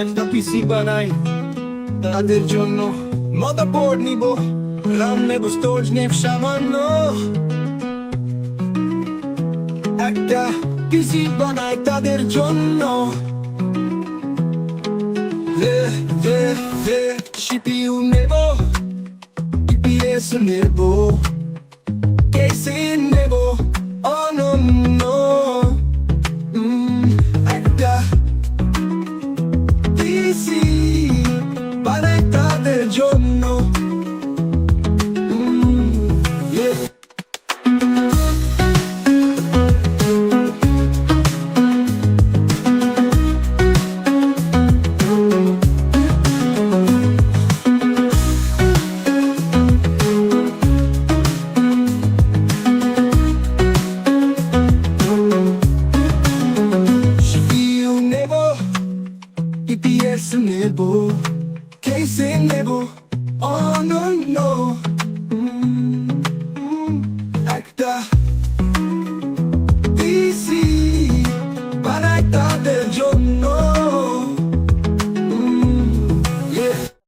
একটা পিসি বানাই তাদের জন্য। মাদারবোর্ড নিব, রাম নেব, স্টোরেজ নেব সামান্য, একটা পিসি বানাই তাদের জন্য। CPU নেব, EPS নেব, কেসিং নেব, অনন্য একটা পিসি বানাই তাদের জন্য। EPS নেব, কেসিং নেব, অনন্য একটা পিসি বানাই তাদের জন্য।